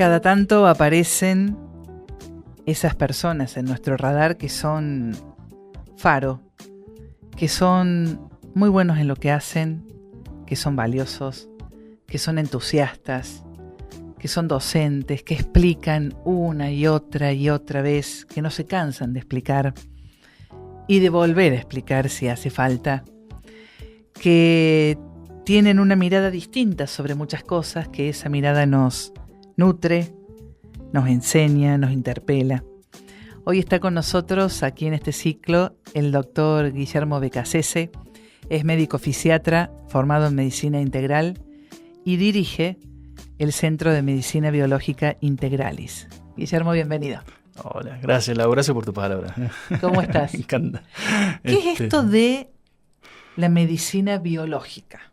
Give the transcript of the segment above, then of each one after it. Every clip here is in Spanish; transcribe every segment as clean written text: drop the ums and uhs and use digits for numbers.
Cada tanto aparecen esas personas en nuestro radar que son faro, que son muy buenos en lo que hacen, que son valiosos, que son entusiastas, que son docentes, que explican una y otra vez, que no se cansan de explicar y de volver a explicar si hace falta, que tienen una mirada distinta sobre muchas cosas, que esa mirada nos nutre, nos enseña, nos interpela. Hoy está con nosotros aquí en este ciclo el doctor Guillermo Beccacece. Es médico fisiatra formado en medicina integral y dirige el Centro de Medicina Biológica Integralis. Guillermo, bienvenido. Hola, gracias Laura, gracias por tu palabra. ¿Cómo estás? Me encanta. ¿Qué es esto de la medicina biológica?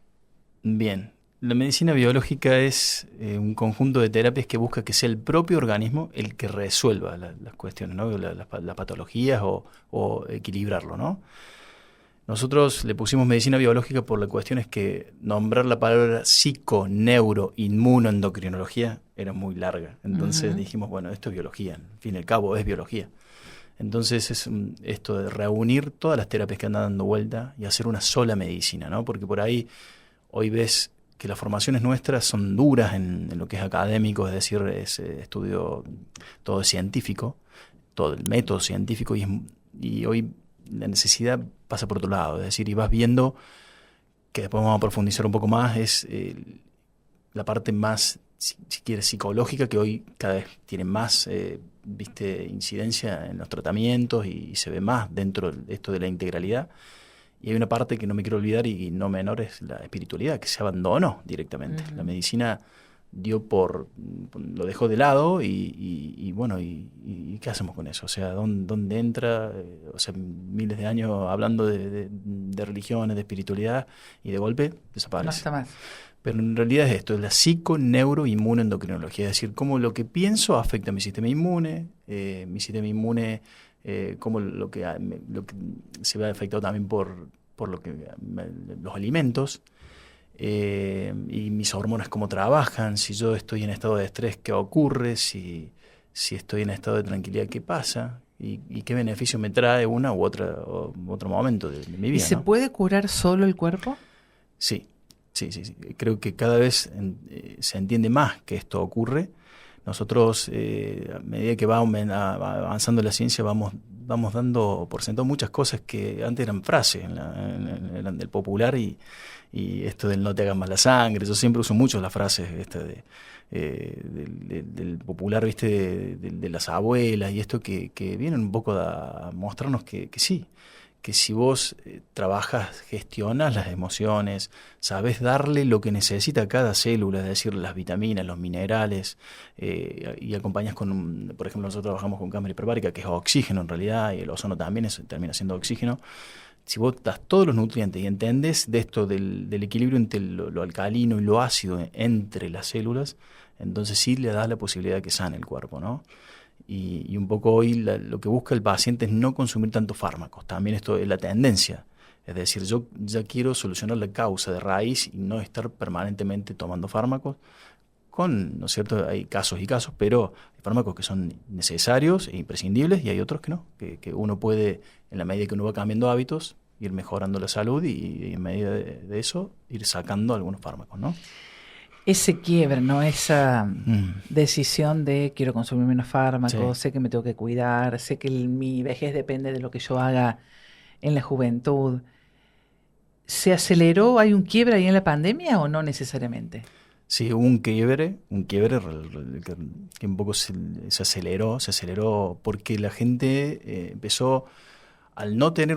Bien, la medicina biológica es un conjunto de terapias que busca que sea el propio organismo el que resuelva las cuestiones, ¿no? Las patologías o equilibrarlo, ¿no? Nosotros le pusimos medicina biológica por la cuestión es que nombrar la palabra psico-neuro-inmunoendocrinología era muy larga. Entonces dijimos, bueno, esto es biología, al fin y al cabo es biología. Entonces es esto de reunir todas las terapias que andan dando vuelta y hacer una sola medicina, ¿no? Porque por ahí hoy ves que las formaciones nuestras son duras en lo que es académico, es decir, es estudio, todo es científico, todo el método científico y hoy la necesidad pasa por otro lado, es decir, y vas viendo que después vamos a profundizar un poco más, es la parte más, si quieres, psicológica, que hoy cada vez tiene más incidencia en los tratamientos y se ve más dentro de esto de la integralidad. Y hay una parte que no me quiero olvidar y no menor es la espiritualidad, que se abandonó directamente. La medicina lo dejó de lado y bueno, y ¿qué hacemos con eso? O sea, ¿dónde entra? O sea, miles de años hablando de religiones, de espiritualidad y de golpe desaparece. No está más. Pero en realidad es esto, es la psico-neuro-inmunoendocrinología, es decir, cómo lo que pienso afecta a mi sistema inmune, cómo lo que se ve afectado también por los alimentos, y mis hormonas cómo trabajan, si yo estoy en estado de estrés, qué ocurre, si estoy en estado de tranquilidad, qué pasa, y qué beneficio me trae una u otro momento de mi vida. ¿Y se puede curar solo el cuerpo? Sí. Creo que cada vez se entiende más que esto ocurre. Nosotros, a medida que va avanzando la ciencia, vamos dando por sentado muchas cosas que antes eran frases, eran del popular y esto del no te hagan mal la sangre. Yo siempre uso mucho las frases del popular, ¿viste? De las abuelas y esto que vienen un poco a mostrarnos que sí, que si vos trabajas, gestionas las emociones, sabés darle lo que necesita cada célula, es decir, las vitaminas, los minerales, y acompañas por ejemplo, nosotros trabajamos con cámara hiperbárica, que es oxígeno en realidad, y el ozono también termina siendo oxígeno. Si vos das todos los nutrientes y entendés de esto del equilibrio entre lo alcalino y lo ácido entre las células, entonces sí le das la posibilidad de que sane el cuerpo, ¿no? Y un poco hoy lo que busca el paciente es no consumir tantos fármacos. También esto es la tendencia. Es decir, yo ya quiero solucionar la causa de raíz y no estar permanentemente tomando fármacos. ¿No es cierto? Hay casos y casos, pero hay fármacos que son necesarios e imprescindibles y hay otros que no. Que uno puede, en la medida que uno va cambiando hábitos, ir mejorando la salud y en medida de eso ir sacando algunos fármacos, ¿no? Ese quiebre, ¿no? Esa decisión de quiero consumir menos fármacos, Sí. sé que me tengo que cuidar, sé que mi vejez depende de lo que yo haga en la juventud. ¿Se aceleró? ¿Hay un quiebre ahí en la pandemia o no necesariamente? Sí, hubo un quiebre que un poco se aceleró porque la gente empezó, al no tener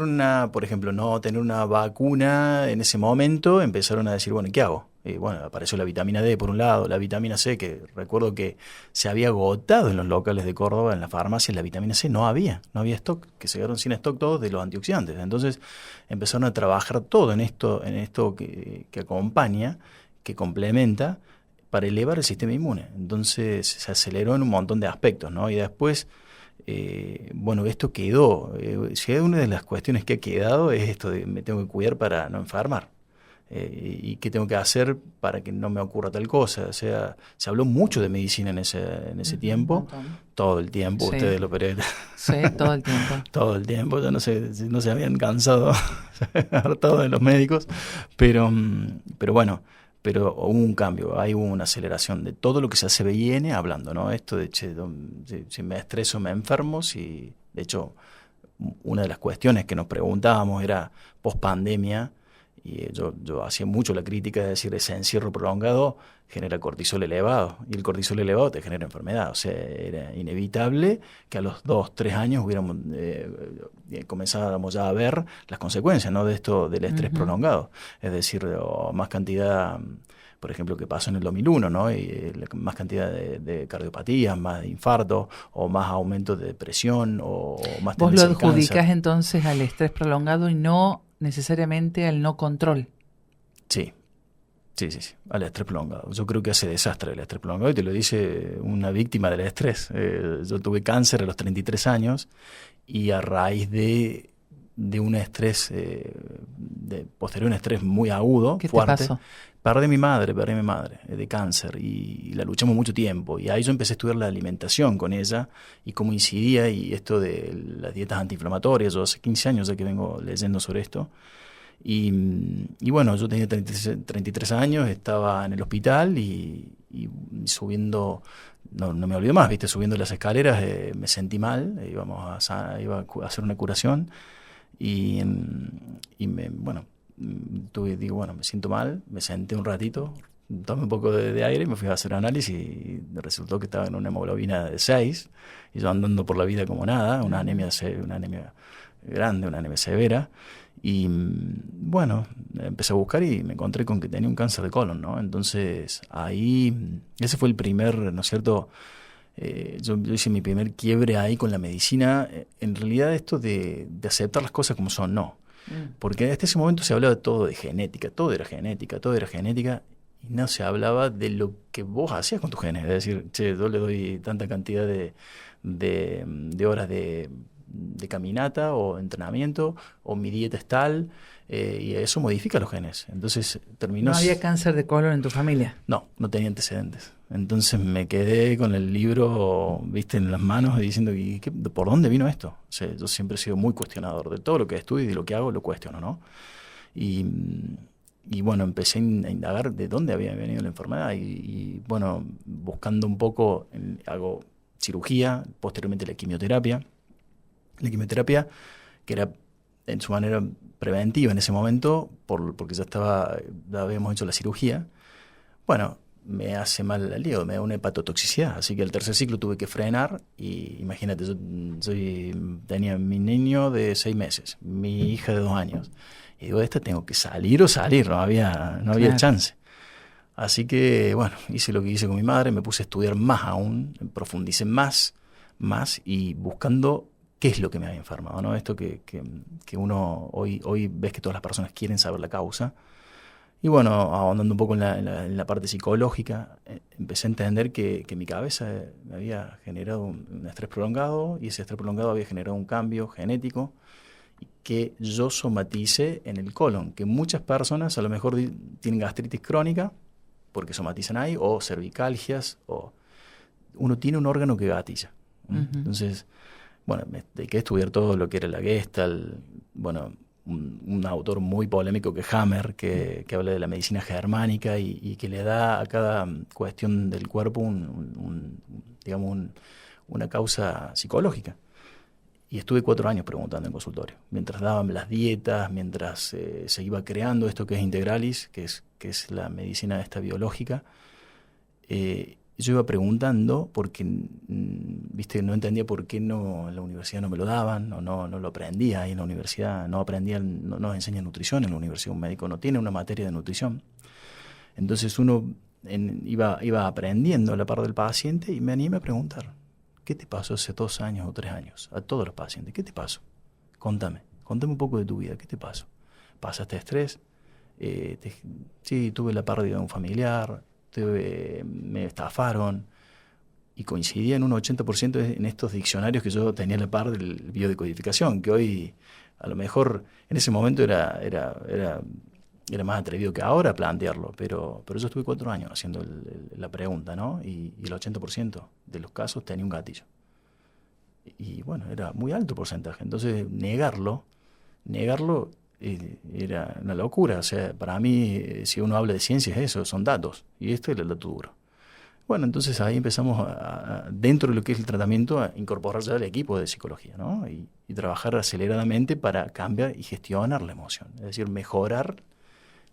por ejemplo, no tener una vacuna en ese momento, empezaron a decir, bueno, ¿qué hago? Bueno, apareció la vitamina D por un lado, la vitamina C, que recuerdo que se había agotado en los locales de Córdoba, en las farmacias, la vitamina C no había stock, que se quedaron sin stock todos de los antioxidantes. Entonces empezaron a trabajar todo en esto que acompaña, que complementa, para elevar el sistema inmune. Entonces se aceleró en un montón de aspectos, ¿no? Y después, bueno, esto quedó. Si hay una de las cuestiones que ha quedado es esto de me tengo que cuidar para no enfermar. ¿Y qué tengo que hacer para que no me ocurra tal cosa? O sea, se habló mucho de medicina en ese tiempo, todo el tiempo, Sí. ustedes los periodistas. Sí, todo el tiempo. Todo el tiempo, yo no sé si no se habían cansado, hartado de los médicos, pero bueno, pero hubo un cambio, hay una aceleración de todo lo que se viene hablando, ¿no? Esto de, che, si me estreso me enfermo, si, de hecho, una de las cuestiones que nos preguntábamos era post pandemia. Y yo hacía mucho la crítica de decir, ese encierro prolongado genera cortisol elevado, y el cortisol elevado te genera enfermedad. O sea, era inevitable que a los 2-3 años hubiéramos comenzáramos ya a ver las consecuencias, ¿no?, de esto del estrés prolongado. Es decir, más cantidad, por ejemplo, que pasó en el 2001, ¿no? Y más cantidad de cardiopatías, más de infarto, o más aumento de depresión, o más Vos lo tendencia al adjudicás cáncer. entonces al estrés prolongado y no necesariamente al no control. Sí, al estrés prolongado. Yo creo que hace desastre el estrés prolongado, y te lo dice una víctima del estrés. Yo tuve cáncer a los 33 años y a raíz de un estrés, posterior a un estrés muy agudo, ¿Qué fuerte. te pasó? Perdí a mi madre de cáncer, y la luchamos mucho tiempo, y ahí yo empecé a estudiar la alimentación con ella y cómo incidía, y esto de las dietas antiinflamatorias. Yo hace 15 años ya que vengo leyendo sobre esto, y bueno, yo tenía 33 años, estaba en el hospital y subiendo, no me olvido más, ¿viste? Subiendo las escaleras, me sentí mal, iba a hacer una curación, y bueno, digo, bueno, me siento mal, me senté un ratito, tomé un poco de aire y me fui a hacer análisis, y resultó que estaba en una hemoglobina de 6, y yo andando por la vida como nada, una anemia grande, una anemia severa. Y bueno, empecé a buscar y me encontré con que tenía un cáncer de colon, ¿no? Entonces ahí, ese fue el primer, ¿no es cierto? Yo hice mi primer quiebre ahí con la medicina. En realidad, esto de aceptar las cosas como son, no. Porque hasta ese momento se hablaba todo de genética, todo era genética, y no se hablaba de lo que vos hacías con tus genes. Es decir, che, yo le doy tanta cantidad de horas de caminata o entrenamiento, o mi dieta es tal, y eso modifica los genes. Entonces terminó... ¿No había cáncer de colon en tu familia? No tenía antecedentes. Entonces me quedé con el libro, viste, en las manos, y diciendo, ¿por dónde vino esto? O sea, yo siempre he sido muy cuestionador de todo lo que estudio, y de lo que hago lo cuestiono, ¿no? Y bueno, empecé a indagar de dónde había venido la enfermedad, y bueno, buscando un poco, hago cirugía, posteriormente la quimioterapia, que era en su manera preventiva en ese momento, porque ya habíamos hecho la cirugía. Bueno, me hace mal al hígado, me da una hepatotoxicidad, así que el tercer ciclo tuve que frenar. Y imagínate, yo tenía mi niño de 6 meses, mi hija de 2 años, y digo, tengo que salir o salir, no había Claro. chance. Así que bueno, hice lo que hice con mi madre, me puse a estudiar más aún, profundicé más, y buscando qué es lo que me había enfermado, ¿no? Esto que uno hoy ves que todas las personas quieren saber la causa. Y bueno, ahondando un poco en la parte psicológica, empecé a entender que mi cabeza me había generado un estrés prolongado, y ese estrés prolongado había generado un cambio genético, y que yo somaticé en el colon, que muchas personas a lo mejor tienen gastritis crónica porque somatizan ahí, o cervicalgias, o uno tiene un órgano que gatilla. Entonces, bueno, me dediqué a estudiar todo lo que era la Gestalt. Bueno, un autor muy polémico, que Hammer, que habla de la medicina germánica, y que le da a cada cuestión del cuerpo una causa psicológica. Y estuve 4 años preguntando en consultorio, mientras daban las dietas, mientras se iba creando esto que es Integralis, que es la medicina esta biológica. Yo iba preguntando porque, viste, no entendía por qué en la universidad no me lo daban, o no lo aprendía ahí en la universidad, no nos enseñan nutrición en la universidad, un médico no tiene una materia de nutrición. Entonces uno iba aprendiendo a la par del paciente, y me animé a preguntar, ¿qué te pasó hace 2 años o 3 años? A todos los pacientes, ¿qué te pasó? Contame un poco de tu vida, ¿qué te pasó? ¿Pasaste estrés? Sí, tuve la pérdida de un familiar, me estafaron, y coincidía en un 80% en estos diccionarios que yo tenía a la par del biodecodificación, que hoy a lo mejor en ese momento era era más atrevido que ahora plantearlo, pero yo estuve 4 años haciendo la pregunta, ¿no? Y el 80% de los casos tenía un gatillo. Y bueno, era muy alto porcentaje. Entonces, negarlo era una locura. O sea, para mí, si uno habla de ciencia, es eso, son datos. Y esto es el dato duro. Bueno, entonces ahí empezamos, dentro de lo que es el tratamiento, a incorporar ya el equipo de psicología, ¿no? Y trabajar aceleradamente para cambiar y gestionar la emoción. Es decir, mejorar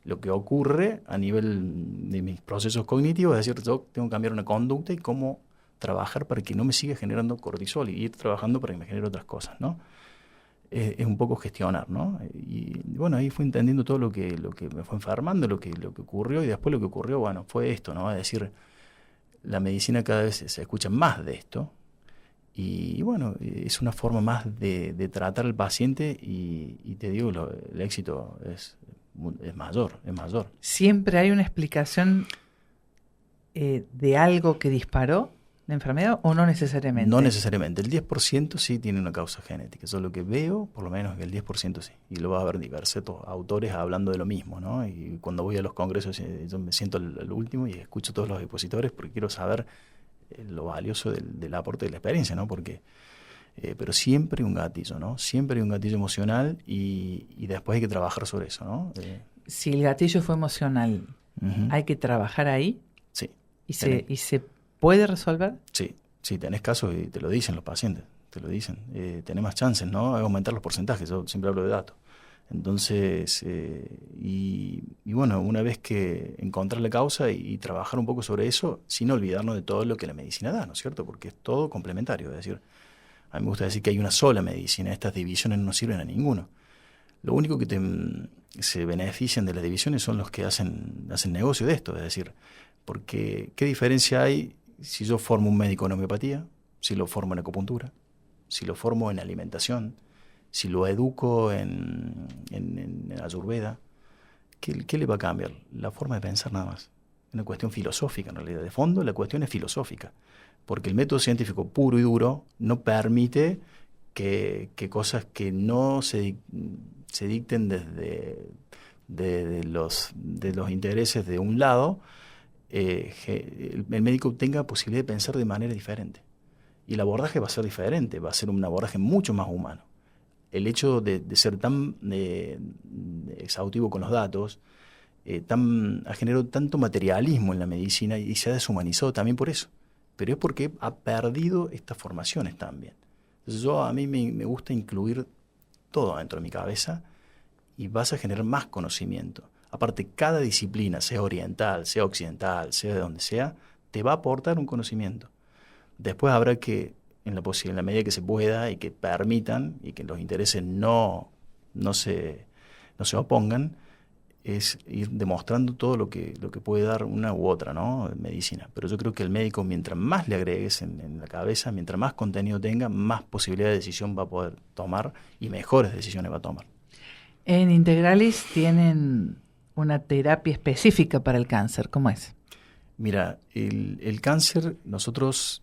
lo que ocurre a nivel de mis procesos cognitivos. Es decir, yo tengo que cambiar una conducta y cómo trabajar para que no me siga generando cortisol y ir trabajando para que me genere otras cosas, ¿no? Es un poco gestionar, ¿no? Y bueno, ahí fui entendiendo todo lo que me fue enfermando, lo que ocurrió, y después lo que ocurrió, bueno, fue esto, ¿no? Es decir, la medicina cada vez se escucha más de esto, y bueno, es una forma más de tratar al paciente, y te digo, el éxito es mayor, es mayor. ¿Siempre hay una explicación de algo que disparó la enfermedad o no necesariamente? No necesariamente. El 10% sí tiene una causa genética. Eso es lo que veo, por lo menos que el 10% sí. Y lo va a haber diversos autores hablando de lo mismo, ¿no? Y cuando voy a los congresos, yo me siento al último y escucho todos los expositores porque quiero saber lo valioso del aporte de la experiencia, ¿no? Porque, pero siempre hay un gatillo, ¿no? Siempre hay un gatillo emocional y después hay que trabajar sobre eso, ¿no? Si el gatillo fue emocional, ¿hay que trabajar ahí? Sí. ¿Y se puede resolver? Sí, tenés casos y te lo dicen los pacientes, te lo dicen. Tenés más chances, ¿no? Hay que aumentar los porcentajes, yo siempre hablo de datos. Entonces, y bueno, una vez que encontrar la causa y trabajar un poco sobre eso, sin olvidarnos de todo lo que la medicina da, ¿no es cierto? Porque es todo complementario, es decir, a mí me gusta decir que hay una sola medicina, estas divisiones no sirven a ninguno. Lo único que se benefician de las divisiones son los que hacen negocio de esto, es decir, porque ¿qué diferencia hay si yo formo un médico en homeopatía, si lo formo en acupuntura, si lo formo en alimentación, si lo educo en ayurveda? ¿Qué le va a cambiar? La forma de pensar nada más. Es una cuestión filosófica en realidad. De fondo la cuestión es filosófica, porque el método científico puro y duro no permite que cosas que no se dicten desde los intereses de un lado, el médico tenga posibilidad de pensar de manera diferente. Y el abordaje va a ser diferente, va a ser un abordaje mucho más humano. El hecho de ser tan exhaustivo con los datos ha generado tanto materialismo en la medicina y se ha deshumanizado también por eso. Pero es porque ha perdido estas formaciones también. Entonces a mí me gusta incluir todo dentro de mi cabeza y vas a generar más conocimiento. Aparte, cada disciplina, sea oriental, sea occidental, sea de donde sea, te va a aportar un conocimiento. Después habrá que, en la medida que se pueda y que permitan y que los intereses no se opongan, es ir demostrando todo lo que puede dar una u otra, ¿no? Medicina. Pero yo creo que el médico, mientras más le agregues en la cabeza, mientras más contenido tenga, más posibilidad de decisión va a poder tomar y mejores decisiones va a tomar. En Integralis tienen una terapia específica para el cáncer. ¿Cómo es? Mira, el cáncer, nosotros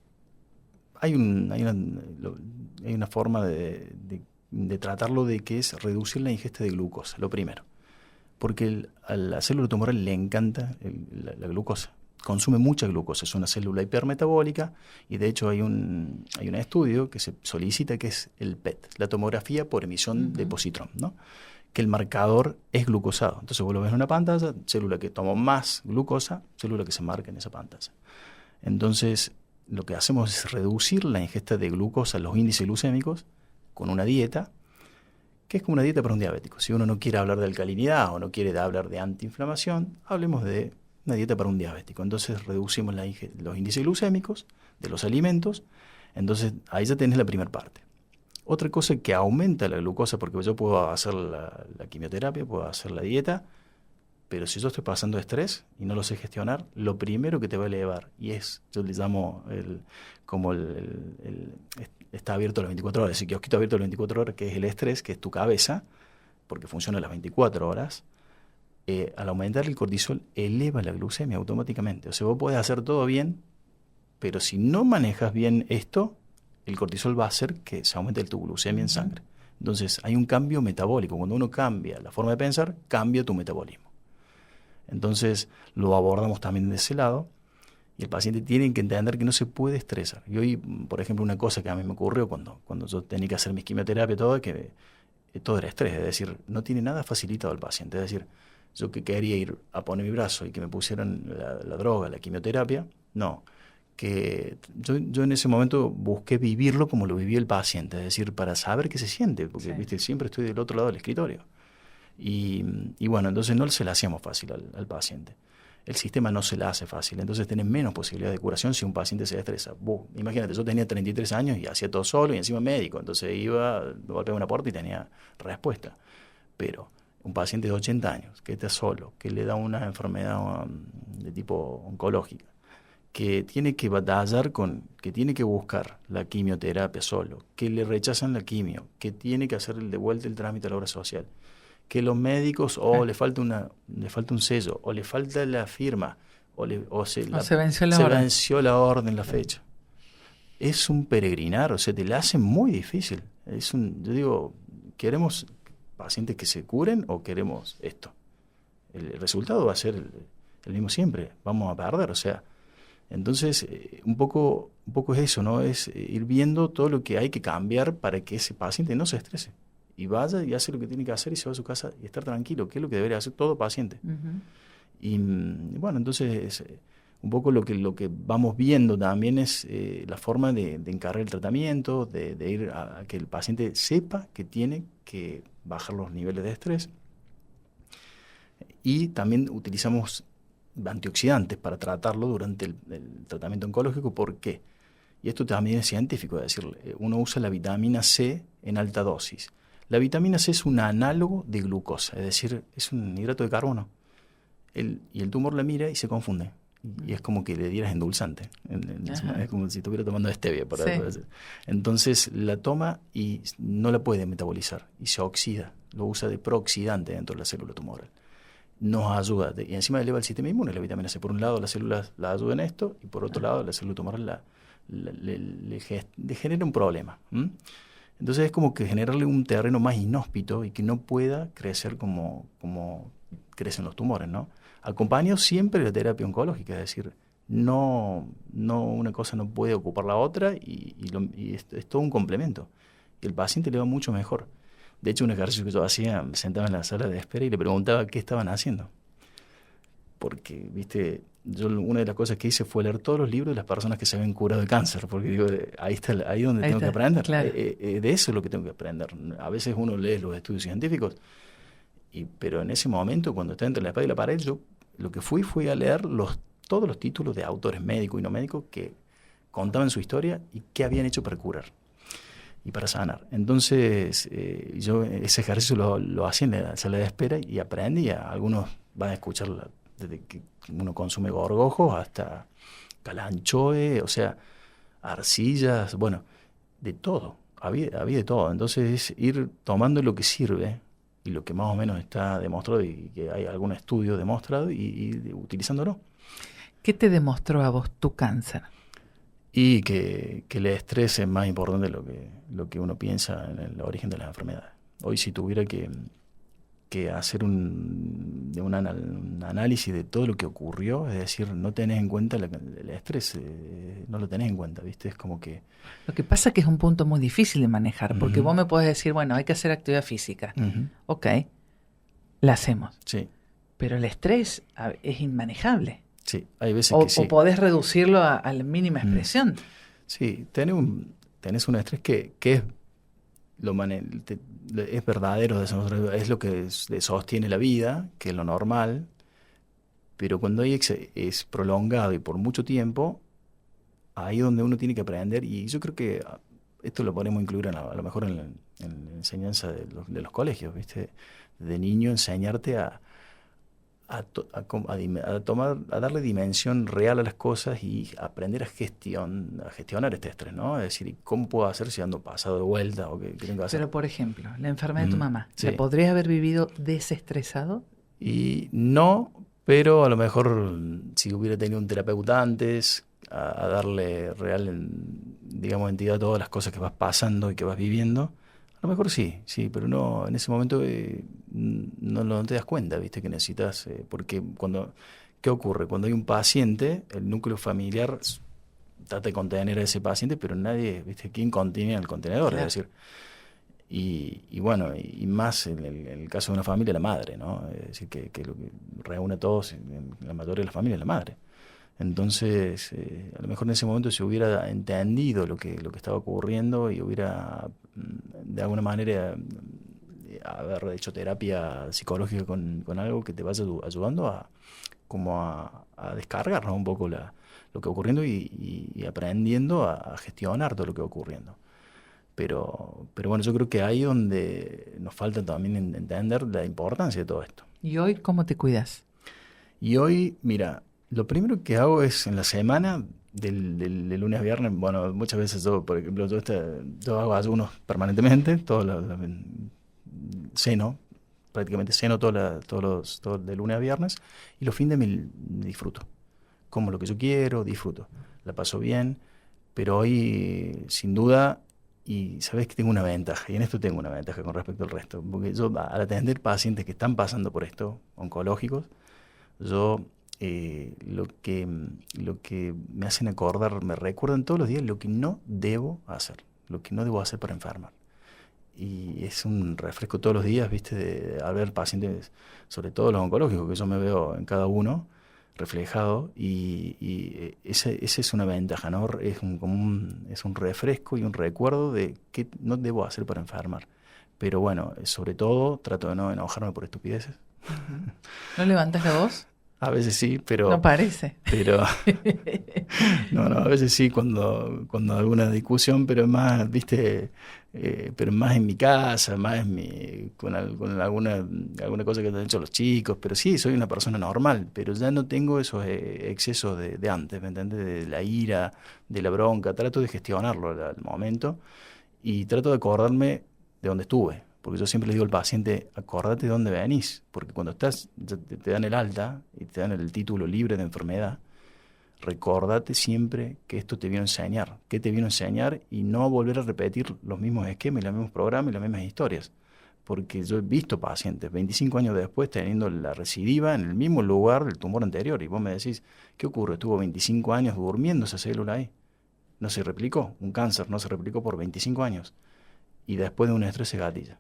hay una forma de tratarlo, de que es reducir la ingesta de glucosa, lo primero. Porque a la célula tumoral le encanta la glucosa. Consume mucha glucosa, es una célula hipermetabólica y de hecho hay un estudio que se solicita que es el PET, la tomografía por emisión de positrón, ¿no? Que el marcador es glucosado. Entonces vos lo ves en una pantalla, célula que tomó más glucosa, célula que se marca en esa pantalla. Entonces lo que hacemos es reducir la ingesta de glucosa, los índices glucémicos, con una dieta, que es como una dieta para un diabético. Si uno no quiere hablar de alcalinidad o no quiere hablar de antiinflamación, hablemos de una dieta para un diabético. Entonces reducimos los índices glucémicos de los alimentos. Entonces ahí ya tenés la primera parte. Otra cosa que aumenta la glucosa, porque yo puedo hacer la quimioterapia, puedo hacer la dieta, pero si yo estoy pasando estrés y no lo sé gestionar, lo primero que te va a elevar, y yo le llamo está abierto las 24 horas, ese kiosquito abierto las 24 horas, que es el estrés, que es tu cabeza, porque funciona las 24 horas, al aumentar el cortisol, eleva la glucemia automáticamente. O sea, vos podés hacer todo bien, pero si no manejas bien esto, el cortisol va a hacer que se aumente tu glucemia en sangre. Entonces, hay un cambio metabólico. Cuando uno cambia la forma de pensar, cambia tu metabolismo. Entonces lo abordamos también de ese lado y el paciente tiene que entender que no se puede estresar. Y hoy, por ejemplo, una cosa que a mí me ocurrió cuando yo tenía que hacer mis quimioterapias, que todo era estrés, es decir, no tiene nada facilitado al paciente. Es decir, yo que quería ir a poner mi brazo y que me pusieran la droga, la quimioterapia, no. Que yo en ese momento busqué vivirlo como lo vivió el paciente, es decir, para saber qué se siente, porque ¿viste? Siempre estoy del otro lado del escritorio. Y bueno, entonces no se la hacíamos fácil al paciente. El sistema no se la hace fácil, entonces tenés menos posibilidad de curación si un paciente se estresa. Imagínate, yo tenía 33 años y hacía todo solo y encima médico, entonces iba, golpeaba una puerta y tenía respuesta. Pero un paciente de 80 años que está solo, que le da una enfermedad de tipo oncológica, que tiene que batallar que tiene que buscar la quimioterapia solo, que le rechazan la quimio, que tiene que hacer de vuelta el trámite a la obra social, que los médicos le falta un sello, o le falta la firma, se venció la orden, la fecha. Es un peregrinar, o sea, te la hacen muy difícil. Yo digo, ¿queremos pacientes que se curen o queremos esto? El resultado va a ser el mismo siempre, vamos a perder, o sea. Entonces, un poco es eso, ¿no? Es ir viendo todo lo que hay que cambiar para que ese paciente no se estrese. Y vaya y hace lo que tiene que hacer y se va a su casa y estar tranquilo, que es lo que debería hacer todo paciente. Uh-huh. Y bueno, entonces un poco lo que vamos viendo también es la forma de encarar el tratamiento, de ir a que el paciente sepa que tiene que bajar los niveles de estrés. Y también utilizamos antioxidantes para tratarlo durante el tratamiento oncológico. ¿Por qué? Y esto también es científico, es decir, uno usa la vitamina C en alta dosis. La vitamina C es un análogo de glucosa, es decir, es un hidrato de carbono. Y el tumor la mira y se confunde. Y es como que le dieras endulzante. Es como si estuviera tomando stevia. Entonces la toma y no la puede metabolizar y se oxida. Lo usa de prooxidante dentro de la célula tumoral. Nos ayuda. Y encima eleva el sistema inmune. La vitamina C, por un lado, las células la ayudan en esto y por otro lado, la célula tumoral le genera un problema. Entonces es como que generarle un terreno más inhóspito y que no pueda crecer como crecen los tumores, ¿no? Acompaño siempre la terapia oncológica, es decir, no una cosa no puede ocupar la otra y es todo un complemento. Y el paciente le va mucho mejor. De hecho, un ejercicio que yo hacía, me sentaba en la sala de espera y le preguntaba qué estaban haciendo. Porque, viste, una de las cosas que hice fue leer todos los libros de las personas que se habían curado de cáncer, porque digo, ahí donde tengo que aprender. Claro. De eso es lo que tengo que aprender. A veces uno lee los estudios científicos, pero en ese momento, cuando está entre la espada y la pared, yo lo que fui a leer todos los títulos de autores médicos y no médicos que contaban su historia y qué habían hecho para curar y para sanar. Entonces, yo ese ejercicio lo hacía en la sala de espera y aprendí. Algunos van a escuchar desde que uno consume gorgojos hasta calanchoe, o sea, arcillas, bueno, de todo, había de todo. Entonces, es ir tomando lo que sirve y lo que más o menos está demostrado y que hay algún estudio demostrado y utilizándolo. ¿Qué te demostró a vos tu cáncer? Y que el estrés es más importante de lo que uno piensa en el origen de las enfermedades. Hoy si tuviera que hacer un análisis de todo lo que ocurrió, es decir, no tenés en cuenta el estrés, no lo tenés en cuenta, ¿viste? Es como que... Lo que pasa es que es un punto muy difícil de manejar, porque vos me podés decir, bueno, hay que hacer actividad física. Ok, la hacemos. Sí. Pero el estrés es inmanejable. Sí, hay veces que sí. O podés reducirlo a la mínima expresión. Sí, tenés un estrés que es es verdadero, es lo que sostiene la vida, que es lo normal, pero cuando es prolongado y por mucho tiempo, ahí es donde uno tiene que aprender, y yo creo que esto lo podemos incluir a lo mejor en la enseñanza de los colegios, ¿viste? De niño enseñarte a darle dimensión real a las cosas y aprender a gestionar este estrés, ¿no? Es decir, ¿cómo puedo hacer si ando pasado de vuelta o qué tengo que hacer? Pero, por ejemplo, la enfermedad de tu mamá, sí. ¿la podrías haber vivido desestresado? Y no, pero a lo mejor si hubiera tenido un terapeuta antes, a darle real, digamos, entidad a todas las cosas que vas pasando y que vas viviendo, a lo mejor sí, pero no, en ese momento no te das cuenta, ¿viste? Que necesitas, porque ¿qué ocurre? Cuando hay un paciente, el núcleo familiar trata de contener a ese paciente, pero nadie, ¿viste? ¿Quién contiene al contenedor? Claro. Es decir, y bueno, y más en el caso de una familia, la madre, ¿no? Es decir, que lo que reúne a todos, en la mayoría de las familias, la madre. Entonces, a lo mejor en ese momento se hubiera entendido lo que estaba ocurriendo y hubiera, de alguna manera, haber hecho terapia psicológica con algo que te vaya ayudando a descargar, ¿no? Un poco lo que va ocurriendo y aprendiendo a gestionar todo lo que va ocurriendo. Pero bueno, yo creo que ahí donde nos falta también entender la importancia de todo esto. ¿Y hoy cómo te cuidas? Y hoy, mira, lo primero que hago es en la semana, del lunes a viernes, bueno, muchas veces yo, por ejemplo, yo hago ayunos permanentemente, ceno, prácticamente ceno todo de lunes a viernes, y los fines me disfruto. Como lo que yo quiero, disfruto. La paso bien, pero hoy, sin duda, y sabes que tengo una ventaja, y en esto tengo una ventaja con respecto al resto, porque yo al atender pacientes que están pasando por esto, oncológicos, yo lo que me hacen acordar, me recuerdan todos los días lo que no debo hacer para enfermar. Y es un refresco todos los días, ¿viste? Al ver pacientes, sobre todo los oncológicos, que yo me veo en cada uno reflejado, y esa es una ventaja, ¿no? Es un refresco y un recuerdo de qué no debo hacer para enfermar. Pero bueno, sobre todo trato de no enojarme por estupideces. Uh-huh. ¿No levantas la voz? A veces sí, pero... No parece. Pero... no, a veces sí cuando alguna discusión, pero más, ¿viste? Pero más en mi casa, más con alguna cosa que han hecho los chicos. Pero sí, soy una persona normal, pero ya no tengo esos excesos de antes, ¿me entiendes? De la ira, de la bronca. Trato de gestionarlo al momento y trato de acordarme de dónde estuve. Porque yo siempre le digo al paciente, acordate de dónde venís, porque cuando te dan el alta y te dan el título libre de enfermedad, recordate siempre que esto te vino a enseñar, qué te vino a enseñar, y no volver a repetir los mismos esquemas y los mismos programas y las mismas historias. Porque yo he visto pacientes 25 años después teniendo la recidiva en el mismo lugar del tumor anterior, y vos me decís, ¿qué ocurre? Estuvo 25 años durmiendo esa célula ahí. No se replicó, un cáncer no se replicó por 25 años, y después de un estrés se gatilla.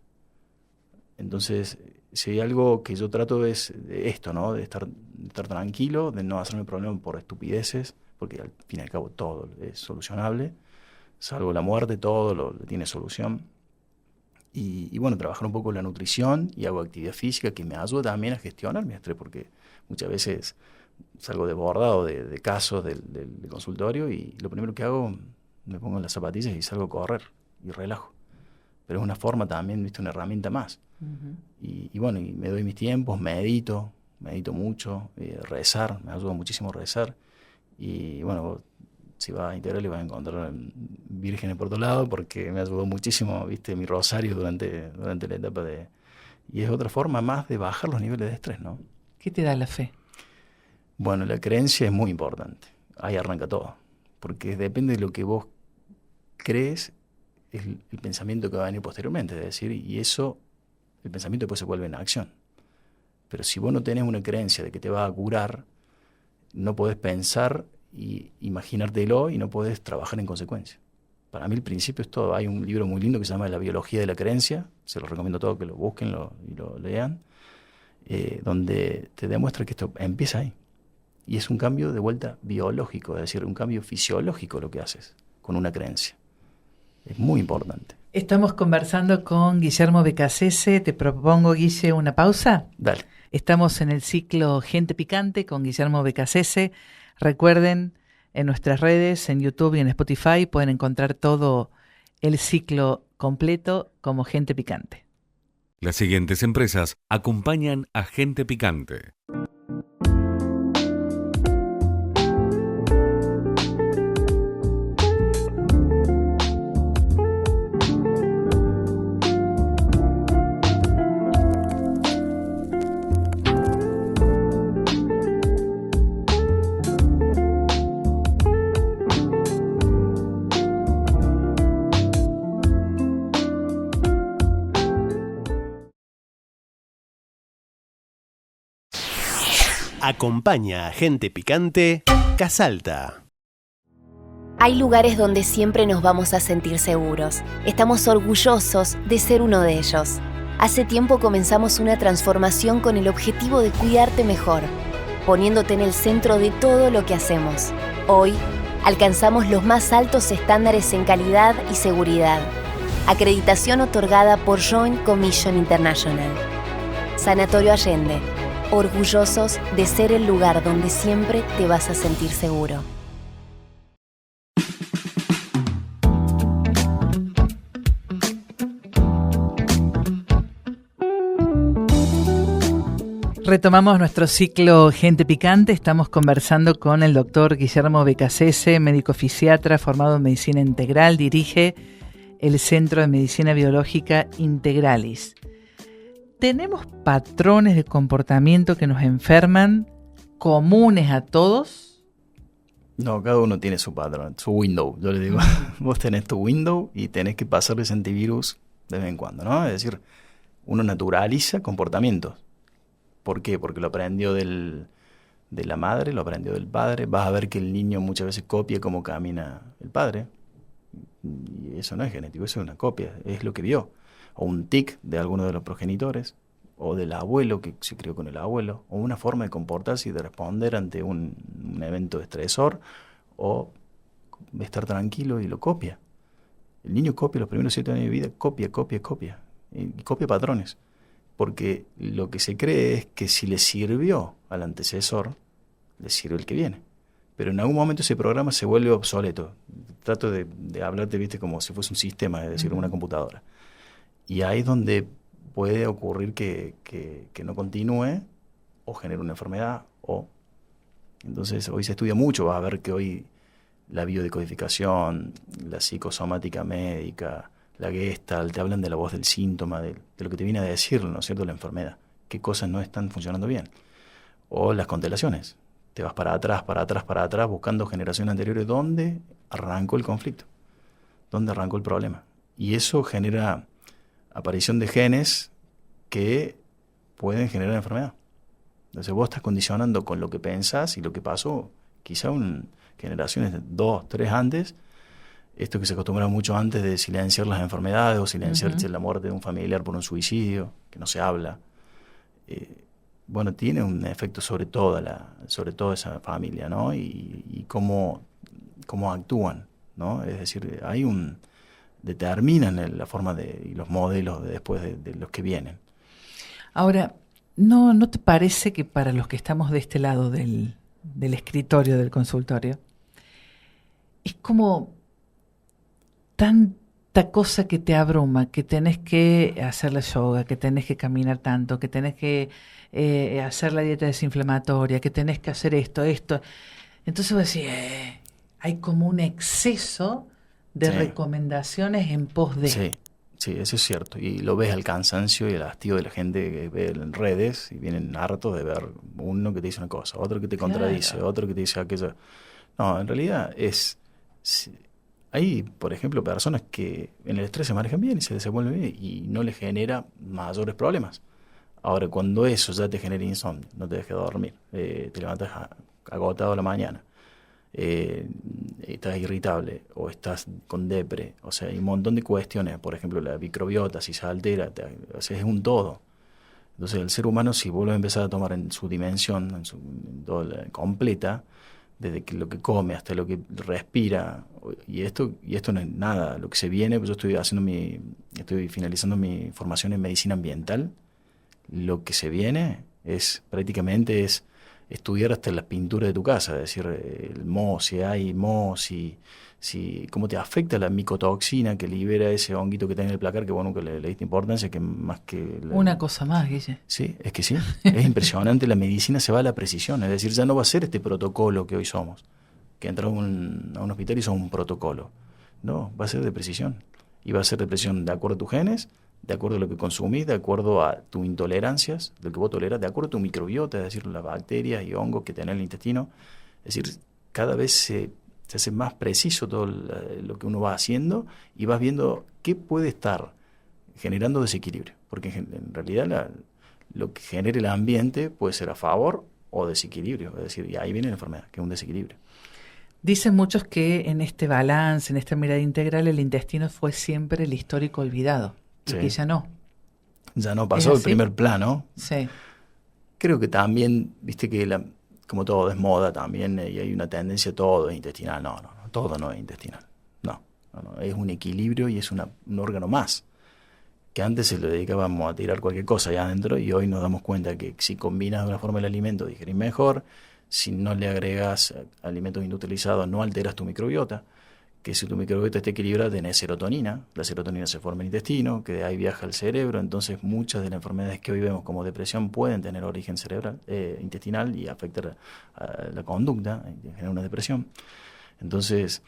Entonces, si hay algo que yo trato es de esto, ¿no? De estar tranquilo, de no hacerme problema por estupideces, porque al fin y al cabo todo es solucionable, salvo la muerte, todo lo tiene solución. Y bueno, trabajar un poco la nutrición y hago actividad física que me ayuda también a gestionar mi estrés, porque muchas veces salgo desbordado de casos del consultorio y lo primero que hago, me pongo en las zapatillas y salgo a correr y relajo. Pero es una forma también, ¿viste? Una herramienta más. Uh-huh. Y bueno, y me doy mis tiempos, medito mucho, rezar, me ayuda muchísimo rezar. Y bueno, si vas a Integral vas a encontrar vírgenes por todo lado, porque me ayudó muchísimo, ¿viste? Mi rosario durante la etapa de... Y es otra forma más de bajar los niveles de estrés, ¿no? ¿Qué te da la fe? Bueno, la creencia es muy importante. Ahí arranca todo. Porque depende de lo que vos crees, es el pensamiento que va a venir posteriormente, es decir, y eso, el pensamiento después se vuelve en acción. Pero si vos no tenés una creencia de que te va a curar, no podés pensar y imaginártelo y no podés trabajar en consecuencia. Para mí el principio es todo. Hay un libro muy lindo que se llama La biología de la creencia, se los recomiendo a todos que lo busquen y lo lean, donde te demuestra que esto empieza ahí. Y es un cambio de vuelta biológico, es decir, un cambio fisiológico lo que haces con una creencia. Es muy importante. Estamos conversando con Guillermo Beccacece. Te propongo, Guille, una pausa. Dale. Estamos en el ciclo Gente Picante con Guillermo Beccacece. Recuerden, en nuestras redes, en YouTube y en Spotify, pueden encontrar todo el ciclo completo como Gente Picante. Las siguientes empresas acompañan a Gente Picante. Acompaña a Gente Picante, Casalta. Hay lugares donde siempre nos vamos a sentir seguros. Estamos orgullosos de ser uno de ellos. Hace tiempo comenzamos una transformación con el objetivo de cuidarte mejor, poniéndote en el centro de todo lo que hacemos. Hoy, alcanzamos los más altos estándares en calidad y seguridad. Acreditación otorgada por Joint Commission International. Sanatorio Allende. Orgullosos de ser el lugar donde siempre te vas a sentir seguro. Retomamos nuestro ciclo Gente Picante. Estamos conversando con el doctor Guillermo Beccacece, médico fisiatra formado en medicina integral. Dirige el Centro de Medicina Biológica Integralis. ¿Tenemos patrones de comportamiento que nos enferman comunes a todos? No, cada uno tiene su patrón, su window. Yo le digo, vos tenés tu window y tenés que pasarles antivirus de vez en cuando, ¿no? Es decir, uno naturaliza comportamientos. ¿Por qué? Porque lo aprendió de la madre, lo aprendió del padre. Vas a ver que el niño muchas veces copia cómo camina el padre. Y eso no es genético, eso es una copia, es lo que vio. O un tic de alguno de los progenitores, o del abuelo que se crió con el abuelo, o una forma de comportarse y de responder ante un evento estresor, o estar tranquilo y lo copia. El niño copia los primeros 7 años de vida, copia, y copia patrones. Porque lo que se cree es que si le sirvió al antecesor, le sirve el que viene. Pero en algún momento ese programa se vuelve obsoleto. Trato de hablarte, viste, como si fuese un sistema, es decir, una computadora. Y ahí es donde puede ocurrir que no continúe o genere una enfermedad. Entonces hoy se estudia mucho, vas a ver que hoy la biodecodificación, la psicosomática médica, la Gestalt, te hablan de la voz del síntoma, de lo que te viene a decir, ¿no es cierto?, la enfermedad, qué cosas no están funcionando bien. O las constelaciones, te vas para atrás, buscando generaciones anteriores, ¿dónde arrancó el conflicto? ¿Dónde arrancó el problema? Y eso genera aparición de genes que pueden generar enfermedad. Entonces vos estás condicionando con lo que pensás y lo que pasó, quizá generaciones 2, 3 antes. Esto que se acostumbra mucho antes de silenciar las enfermedades o silenciar la muerte de un familiar por un suicidio, que no se habla. Tiene un efecto sobre toda esa familia, ¿no? Y cómo actúan, ¿no? Es decir, determinan la forma y los modelos después de los que vienen. Ahora, ¿no te parece que para los que estamos de este lado del escritorio, del consultorio, es como tanta cosa que te abruma, que tenés que hacer la yoga, que tenés que caminar tanto, que tenés que hacer la dieta desinflamatoria, que tenés que hacer esto? Entonces vos decís, hay como un exceso de recomendaciones en pos de... Sí, eso es cierto. Y lo ves al cansancio y al hastío de la gente que ve en redes y vienen hartos de ver uno que te dice una cosa, otro que te contradice, otro que te dice aquello. No, en realidad hay, por ejemplo, personas que en el estrés se manejan bien y se desenvuelven bien y no les genera mayores problemas. Ahora, cuando eso ya te genera insomnio, no te deja dormir, te levantas agotado a la mañana, estás irritable o estás con depre, o sea, hay un montón de cuestiones, por ejemplo, la microbiota, si se altera, es un todo. Entonces, el ser humano, si vuelve a empezar a tomar en su dimensión, completa, desde lo que come hasta lo que respira, y esto no es nada, lo que se viene, pues yo estoy finalizando mi formación en medicina ambiental. Lo que se viene prácticamente es estudiar hasta las pinturas de tu casa, es decir, el moho, si hay moho, cómo te afecta la micotoxina que libera ese honguito que tiene en el placar, que vos nunca le diste importancia, que más que... Una cosa más, Guille. Sí, es que sí, es impresionante, la medicina se va a la precisión, es decir, ya no va a ser este protocolo que hoy somos, que entras a un hospital y son un protocolo, no, va a ser de precisión, y va a ser de precisión de acuerdo a tus genes, de acuerdo a lo que consumís, de acuerdo a tus intolerancias, lo que vos tolerás, de acuerdo a tu microbiota, es decir, las bacterias y hongos que tenés en el intestino. Es decir, cada vez se hace más preciso todo lo que uno va haciendo y vas viendo qué puede estar generando desequilibrio. Porque en realidad lo que genere el ambiente puede ser a favor o desequilibrio. Es decir, y ahí viene la enfermedad, que es un desequilibrio. Dicen muchos que en este balance, en esta mirada integral, el intestino fue siempre el histórico olvidado. Sí. Y que ya no. Ya no pasó el primer plano. Sí. Creo que también, viste que como todo es moda también, y hay una tendencia, todo es intestinal. No, todo no es intestinal. No, es un equilibrio y es un órgano más. Que antes se lo dedicábamos a tirar cualquier cosa allá adentro y hoy nos damos cuenta que si combinas de una forma el alimento, digerís mejor. Si no le agregas alimentos inutilizados, no alteras tu microbiota. Que si tu microbiota está equilibrada, tenés serotonina. La serotonina se forma en el intestino, que de ahí viaja al cerebro. Entonces, muchas de las enfermedades que hoy vemos como depresión pueden tener origen cerebral, intestinal y afectar a la conducta, generar una depresión. Entonces,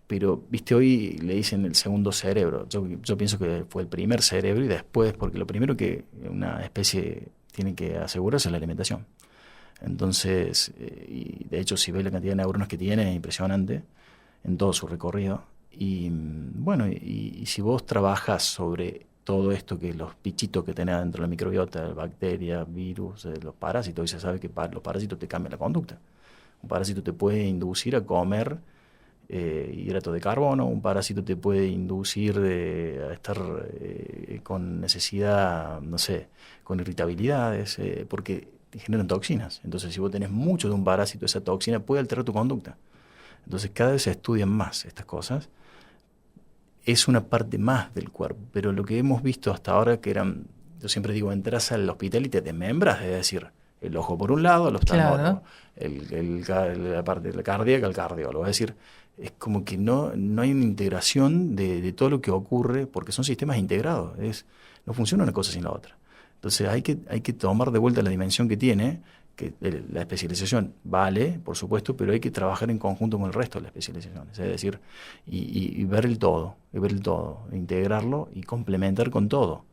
pero, viste, hoy le dicen el segundo cerebro. Yo pienso que fue el primer cerebro y después, porque lo primero que una especie tiene que asegurarse es la alimentación. Entonces, y de hecho, si ves la cantidad de neuronas que tiene, es impresionante en todo su recorrido. Y bueno, y si vos trabajas sobre todo esto, que los bichitos que tenés dentro de la microbiota, bacterias, virus, los parásitos, hoy se sabe que los parásitos te cambian la conducta. Un parásito te puede inducir a comer hidratos de carbono, un parásito te puede inducir a estar con necesidad, no sé, con irritabilidades, porque generan toxinas. Entonces, si vos tenés mucho de un parásito, esa toxina puede alterar tu conducta. Entonces, cada vez se estudian más estas cosas. Es una parte más del cuerpo, pero lo que hemos visto hasta ahora, que eran, yo siempre digo, entras al hospital y te desmembras, es decir, el ojo por un lado, el oftalmólogo, la parte cardíaca, el cardiólogo. Es decir, es como que no hay una integración de todo lo que ocurre, porque son sistemas integrados. No funciona una cosa sin la otra. Entonces hay que tomar de vuelta la dimensión que tiene, que la especialización vale, por supuesto, pero hay que trabajar en conjunto con el resto de las especializaciones. Es decir, y ver el todo, integrarlo y complementar con todo.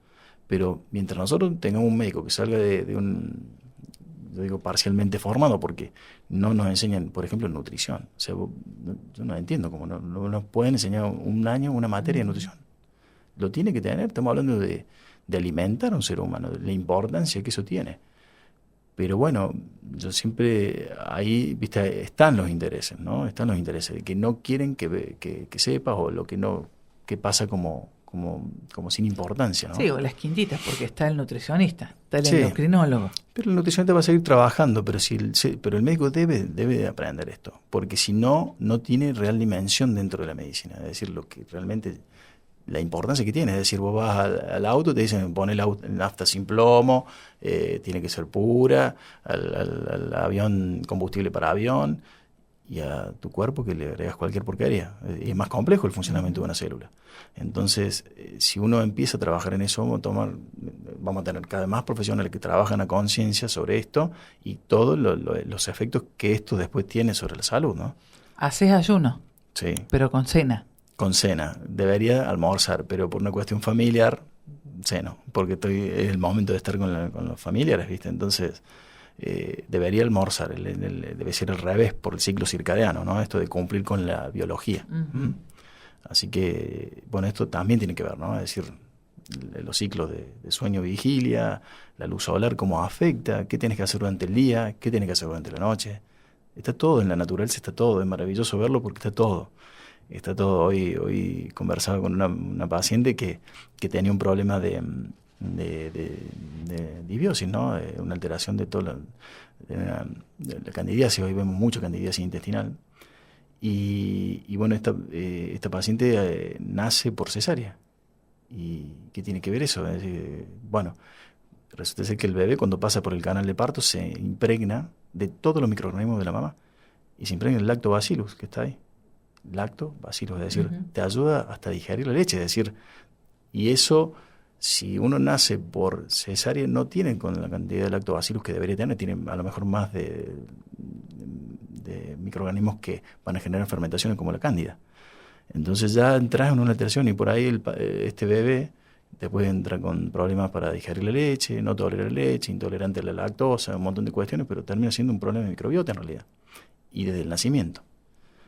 Pero mientras nosotros tengamos un médico que salga de un, yo digo parcialmente formado, porque no nos enseñan, por ejemplo, nutrición. O sea, yo no entiendo cómo no nos pueden enseñar un año una materia de nutrición. Lo tiene que tener, estamos hablando de alimentar a un ser humano, de la importancia que eso tiene. Pero bueno, yo siempre, ahí, viste, están los intereses, ¿no? Están los intereses de que no quieren que sepas, o lo que no, que pasa como sin importancia, ¿no? Sí, o las quintitas, porque está el nutricionista, está el endocrinólogo. Pero el nutricionista va a seguir trabajando, pero el médico debe de aprender esto, porque si no tiene real dimensión dentro de la medicina, es decir, lo que realmente, la importancia que tiene, es decir, vos vas al auto, te dicen pon el nafta sin plomo, tiene que ser pura, al avión, combustible para avión, y a tu cuerpo que le agregas cualquier porquería. Es más complejo el funcionamiento de una célula. Entonces, si uno empieza a trabajar en eso, vamos a tener cada vez más profesionales que trabajan a conciencia sobre esto y todos los efectos que esto después tiene sobre la salud, ¿no? Haces ayuno, sí, pero con cena. Con cena. Debería almorzar, pero por una cuestión familiar, ceno, porque es el momento de estar con los familiares, ¿viste? Entonces, debería almorzar, debe ser al revés por el ciclo circadiano, ¿no? Esto de cumplir con la biología. Uh-huh. Así que, bueno, esto también tiene que ver, ¿no? Es decir, los ciclos de sueño-vigilia, la luz solar, cómo afecta, qué tienes que hacer durante el día, qué tienes que hacer durante la noche. Está todo en la naturaleza, está todo, es maravilloso verlo porque está todo. Está todo. Hoy conversaba con una paciente que tenía un problema de disbiosis, ¿no? Una alteración de toda la candidiasis. Hoy vemos mucho candidiasis intestinal. Y bueno, esta paciente nace por cesárea. ¿Y qué tiene que ver eso? Es decir, bueno, resulta ser que el bebé, cuando pasa por el canal de parto, se impregna de todos los microorganismos de la mamá. Y se impregna el lactobacillus que está ahí. Lactobacillus, es decir, te ayuda hasta a digerir la leche, es decir, y eso, si uno nace por cesárea, no tiene con la cantidad de lactobacillus que debería tener, tiene a lo mejor más de microorganismos que van a generar fermentaciones como la cándida. Entonces ya entras en una alteración y por ahí este bebé después entra con problemas para digerir la leche, no tolera la leche, intolerante a la lactosa, un montón de cuestiones, pero termina siendo un problema de microbiota en realidad, y desde el nacimiento.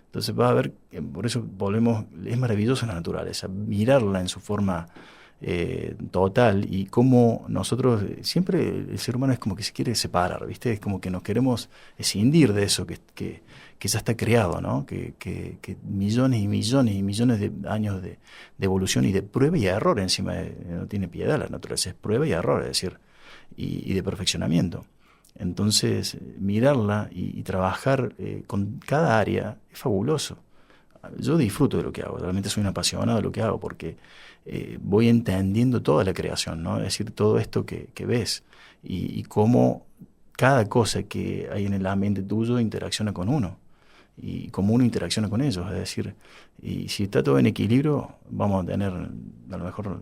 Entonces vas a ver, por eso volvemos, es maravillosa la naturaleza, mirarla en su forma total, y cómo nosotros, siempre el ser humano es como que se quiere separar, ¿viste? Es como que nos queremos escindir de eso que ya está creado, ¿no? Que millones y millones y millones de años de evolución y de prueba y error encima, no tiene piedad la naturaleza, es prueba y error, es decir, y de perfeccionamiento. Entonces, mirarla y trabajar con cada área es fabuloso. Yo disfruto de lo que hago, realmente soy un apasionado de lo que hago, porque voy entendiendo toda la creación, ¿no? Es decir, todo esto que ves y cómo cada cosa que hay en el ambiente tuyo interacciona con uno y cómo uno interacciona con ellos. Es decir, y si está todo en equilibrio, vamos a tener, a lo mejor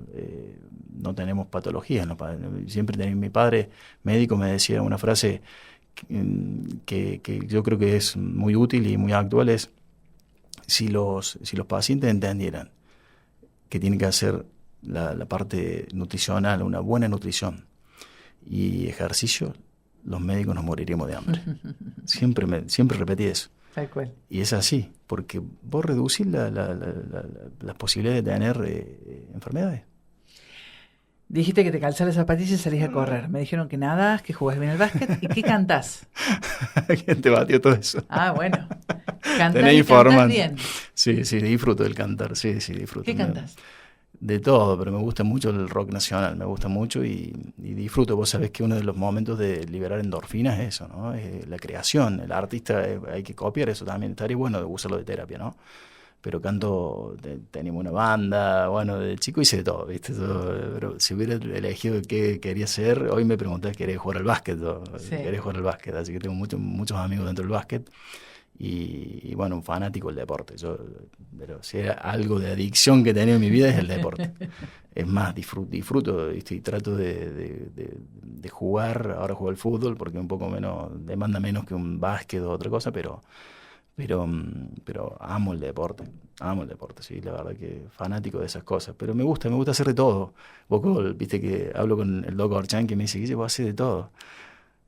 no tenemos patologías, ¿no? Siempre mi padre médico me decía una frase que yo creo que es muy útil y muy actual, es: si los pacientes entendieran que tienen que hacer la parte nutricional, una buena nutrición y ejercicio, los médicos nos moriríamos de hambre. Siempre repetí eso. Tal cual. Y es así, porque vos reducís las posibilidades de tener enfermedades. Dijiste que te calzás las zapatillas y salís a correr. Me dijeron que nadás, que jugás bien al básquet y que cantás. ¿Quién te batió todo eso? Ah, bueno. Cantás Tenés y cantás informando. bien. Sí, disfruto del cantar, sí, disfruto. ¿Qué cantás? De todo, pero me gusta mucho el rock nacional, me gusta mucho y disfruto. Vos sabés que uno de los momentos de liberar endorfinas es eso, ¿no? La creación, el artista, hay que copiar eso también. Estaría bueno de usarlo de terapia, ¿no? Pero canto, teníamos una banda, bueno, de chico hice de todo, ¿viste? Pero si hubiera elegido qué quería ser, hoy me preguntás, ¿querés jugar al básquet? Sí. ¿Querés jugar al básquet? Así que tengo muchos amigos dentro del básquet. Y bueno, un fanático del deporte. Pero si era algo de adicción que tenía en mi vida es el deporte. Es más, disfruto, ¿viste? Y trato de jugar. Ahora juego al fútbol porque un poco menos, demanda menos que un básquet o otra cosa, pero amo el deporte, sí, la verdad que fanático de esas cosas. Pero me gusta hacer de todo. Vos, viste que hablo con el Doc Orchan, que me dice, Guille, vos haces de todo.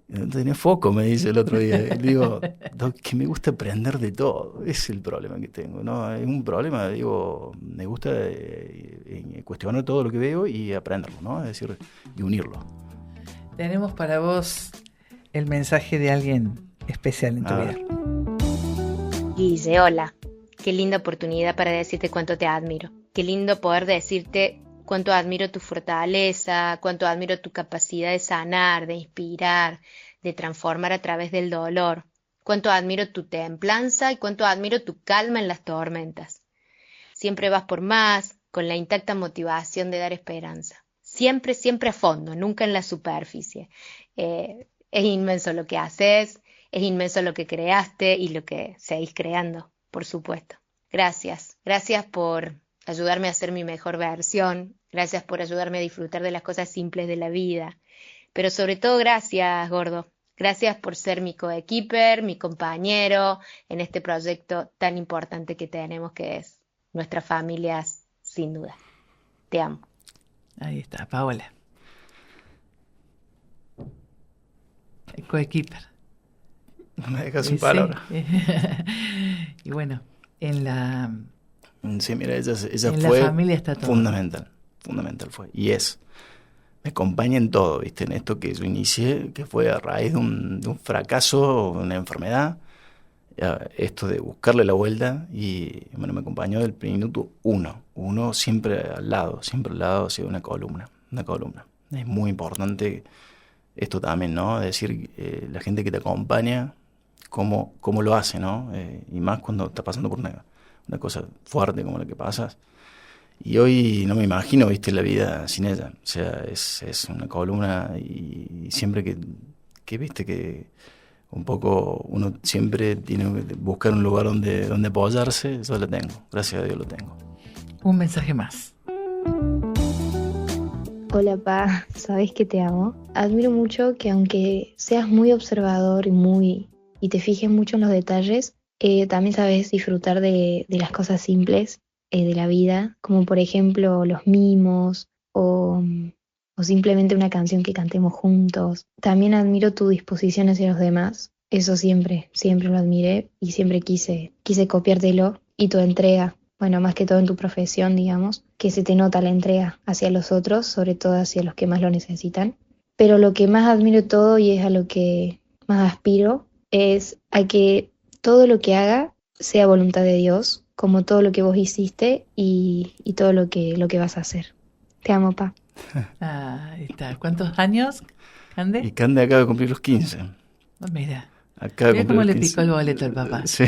No tenés foco, me dice el otro día. Le digo, Doc, que me gusta aprender de todo. Ese es el problema que tengo. No, es un problema, digo, me gusta cuestionar todo lo que veo y aprenderlo, ¿no? Es decir, y unirlo. Tenemos para vos el mensaje de alguien especial en tu vida. Guille, hola. Qué linda oportunidad para decirte cuánto te admiro. Qué lindo poder decirte cuánto admiro tu fortaleza, cuánto admiro tu capacidad de sanar, de inspirar, de transformar a través del dolor. Cuánto admiro tu templanza y cuánto admiro tu calma en las tormentas. Siempre vas por más, con la intacta motivación de dar esperanza. Siempre a fondo, nunca en la superficie. Es inmenso lo que haces, es inmenso lo que creaste y lo que seguís creando, por supuesto. Gracias por ayudarme a ser mi mejor versión, gracias por ayudarme a disfrutar de las cosas simples de la vida, pero sobre todo gracias, gordo, gracias por ser mi coequiper, mi compañero en este proyecto tan importante que tenemos, que es nuestras familias, sin duda. Te amo. Ahí está, Paola. El coequiper. No me dejas sin palabras. Y bueno, en la... Sí, mira, ella en fue la familia está todo. fundamental fue, y es, me acompaña en todo, ¿viste? En esto que yo inicié, que fue a raíz de un fracaso, una enfermedad, esto de buscarle la vuelta, y bueno, me acompañó del minuto uno, siempre al lado, ha sido una columna. Es muy importante esto también, ¿no? Es decir, la gente que te acompaña, cómo lo hace, ¿no? Y más cuando estás pasando por una cosa fuerte como la que pasas. Y hoy no me imagino, viste, la vida sin ella. O sea, es una columna, y siempre que viste que un poco uno siempre tiene que buscar un lugar donde apoyarse, yo lo tengo. Gracias a Dios lo tengo. Un mensaje más. Hola, Pa, sabes que te amo. Admiro mucho que aunque seas muy observador y te fijes mucho en los detalles, también sabes disfrutar de las cosas simples de la vida, como por ejemplo los mimos o simplemente una canción que cantemos juntos. También admiro tu disposición hacia los demás, eso siempre lo admiré y siempre quise copiártelo, y tu entrega, bueno, más que todo en tu profesión, digamos. que se te nota la entrega hacia los otros, sobre todo hacia los que más lo necesitan. Pero lo que más admiro de todo y es a lo que más aspiro es a que todo lo que haga sea voluntad de Dios, como todo lo que vos hiciste y todo lo que vas a hacer. Te amo, pa. Ahí está. ¿Cuántos años, Cande? Y Cande acaba de cumplir los 15. Mira. Mira cómo le picó el boleto al papá. Sí.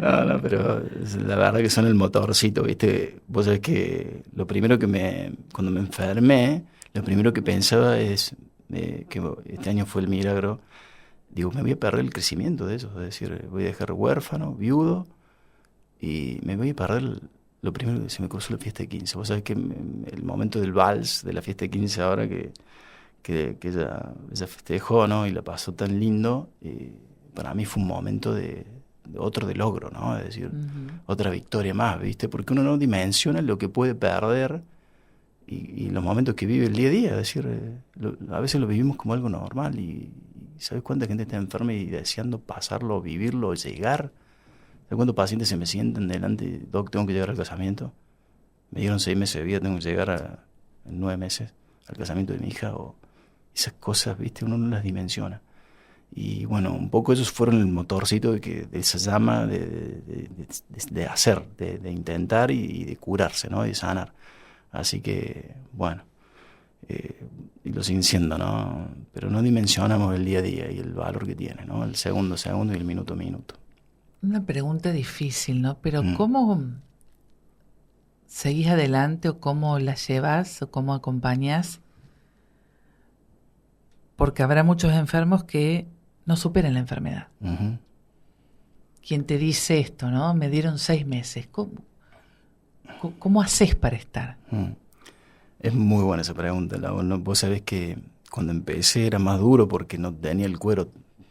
No, pero la verdad que son el motorcito, ¿viste? Vos sabés que lo primero cuando me enfermé, lo primero que pensaba es que este año fue el milagro. Digo, me voy a perder el crecimiento de eso, es decir, voy a dejar huérfano, viudo, y me voy a perder lo primero que se me cruzó la fiesta de 15. Vos sabés que el momento del vals de la fiesta de 15 ahora que ella festejó, ¿no? Y la pasó tan lindo, para mí fue un momento de logro, ¿no? Es decir, otra victoria más, ¿viste? Porque uno no dimensiona lo que puede perder y los momentos que vive el día a día, es decir, a veces lo vivimos como algo normal y ¿sabes cuánta gente está enferma y deseando pasarlo, vivirlo, llegar? ¿Sabes cuántos pacientes se me sientan delante? Doc, tengo que llegar al casamiento. Me dieron 6 meses de vida, tengo que llegar en 9 meses al casamiento de mi hija. O esas cosas, ¿viste? Uno no las dimensiona. Y bueno, un poco esos fueron el motorcito de esa llama de hacer, de intentar y de curarse, ¿no? Y de sanar. Así que, bueno, y lo siguen siendo, ¿no? Pero no dimensionamos el día a día y el valor que tiene, ¿no? El segundo a segundo y el minuto a minuto. Una pregunta difícil, ¿no? Pero ¿cómo seguís adelante o cómo la llevas o cómo acompañas? Porque habrá muchos enfermos que no superan la enfermedad. Uh-huh. Quien te dice esto, ¿no? Me dieron 6 meses. ¿Cómo haces para estar? Es muy buena esa pregunta, ¿no? Vos sabés que cuando empecé era más duro porque no tenía el cuero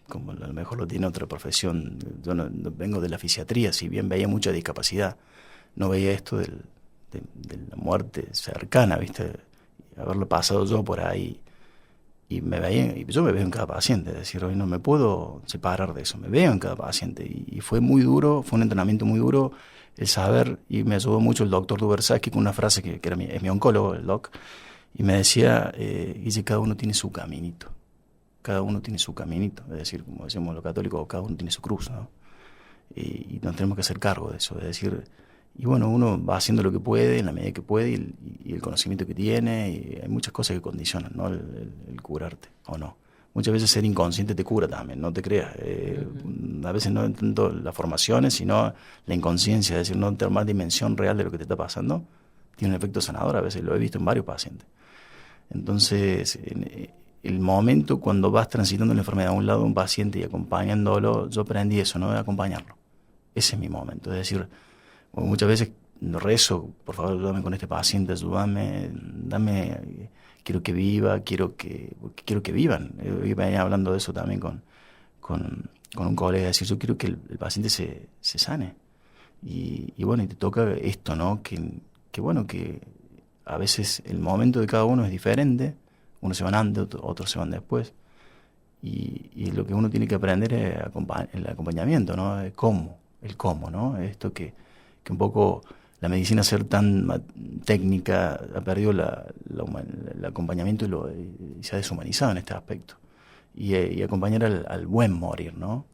como a lo mejor lo tiene otra profesión. Yo no vengo de la fisiatría, si bien veía mucha discapacidad, no veía esto de la muerte cercana, ¿viste? Haberlo pasado yo por ahí y yo me veo en cada paciente, es decir, hoy no me puedo separar de eso, me veo en cada paciente y fue muy duro, fue un entrenamiento muy duro el saber, y me ayudó mucho el doctor Dubersaski con una frase que es mi oncólogo, el doc, y me decía, Guille, cada uno tiene su caminito. Cada uno tiene su caminito, es decir, como decimos los católicos, cada uno tiene su cruz, ¿no? Y nos tenemos que hacer cargo de eso, es decir, y bueno, uno va haciendo lo que puede, en la medida que puede, y el conocimiento que tiene, y hay muchas cosas que condicionan, ¿no? El curarte, o no. Muchas veces ser inconsciente te cura también, no te creas. A veces no tanto las formaciones, sino la inconsciencia, es decir, no tener más dimensión real de lo que te está pasando, tiene un efecto sanador, a veces lo he visto en varios pacientes. Entonces, el momento cuando vas transitando la enfermedad a un lado de un paciente y acompañándolo, yo aprendí eso, ¿no? De acompañarlo. Ese es mi momento. Es decir, muchas veces rezo, por favor, ayúdame con este paciente, ayúdame, quiero que viva, quiero que vivan. Yo venía hablando de eso también con un colega, decir, yo quiero que el paciente se sane. Y bueno, y te toca esto, ¿no? Que bueno, que a veces el momento de cada uno es diferente. Unos se van antes, otros se van después. Y lo que uno tiene que aprender es el acompañamiento, ¿no? El cómo, ¿no? Esto que un poco la medicina, ser tan técnica, ha perdido el acompañamiento y se ha deshumanizado en este aspecto. Y acompañar al buen morir, ¿no?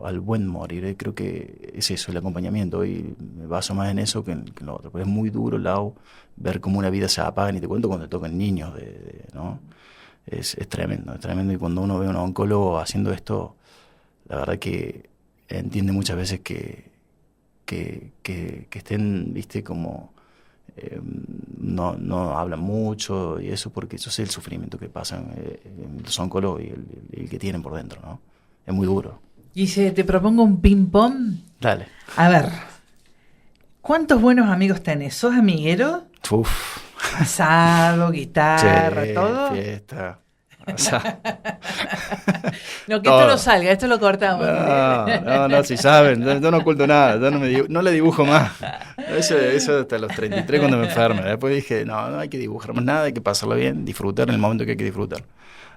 Al buen morir, creo que es eso, el acompañamiento. Hoy me baso más en eso que en lo otro. Pero es muy duro, ver cómo una vida se apaga, y te cuento cuando te tocan niños, ¿no? Es tremendo, es tremendo. Y cuando uno ve a un oncólogo haciendo esto, la verdad que entiende muchas veces que estén, viste, como no hablan mucho y eso, porque yo sé el sufrimiento que pasan los oncólogos y el que tienen por dentro, ¿no? Es muy duro. Y si te propongo un ping-pong. Dale. A ver, ¿cuántos buenos amigos tenés? ¿Sos amiguero? Uf. Asado, guitarra, sí, todo. Fiesta. No, que esto no salga, esto lo cortamos. No, si saben, yo no oculto nada, yo no le dibujo más. Eso hasta los 33 cuando me enfermé. Después dije, no hay que dibujar más nada, hay que pasarlo bien, disfrutar en el momento que hay que disfrutar.